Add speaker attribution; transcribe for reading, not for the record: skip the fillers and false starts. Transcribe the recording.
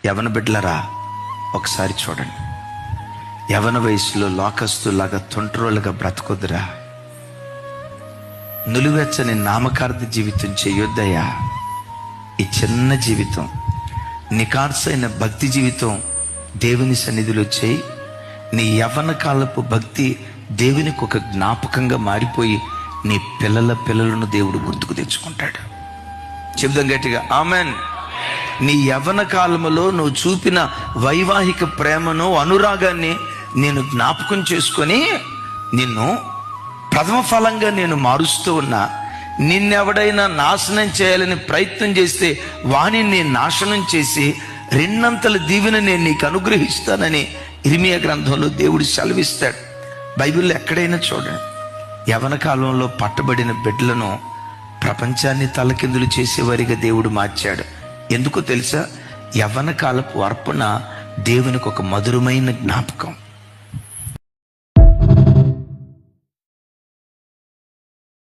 Speaker 1: యవన బిడ్డలరా, ఒకసారి చూడండి. యవన వయసులో లోకస్తులాగా తొంట్రోలుగా బ్రతకొద్దురా. నులివెచ్చని నామకార్థ జీవితం చేయొద్దయ్యా. ఈ చిన్న జీవితం, నికార్సైన భక్తి జీవితం దేవుని సన్నిధిలో చేయి. నీ యవ్వన కాలపు భక్తి దేవునికి ఒక జ్ఞాపకంగా మారిపోయి నీ పిల్లల పిల్లలను దేవుడు గుర్తుకు తెచ్చుకుంటాడు. చెప్దాం గట్టిగా ఆమెన్. నీ యవ్వన కాలములో నువ్వు చూపిన వైవాహిక ప్రేమను, అనురాగాన్ని నేను జ్ఞాపకం చేసుకొని నిన్ను ప్రథమ ఫలంగా నేను మారుస్తూ ఉన్నా. నిన్నెవడైనా నాశనం చేయాలని ప్రయత్నం చేస్తే వాణిని నేను నాశనం చేసి రెండంతల దీవెన నేను నీకు అనుగ్రహిస్తానని ఇర్మియా గ్రంథంలో దేవుడు సెలవిస్తాడు. బైబిల్లో ఎక్కడైనా చూడండి, యవన కాలంలో పట్టబడిన బిడ్డలను ప్రపంచాన్ని తలకిందులు చేసేవారిగా దేవుడు మార్చాడు. ఎందుకో తెలుసా? యవ్వన కాలపు అర్పణ దేవునికి ఒక మధురమైన జ్ఞాపకం.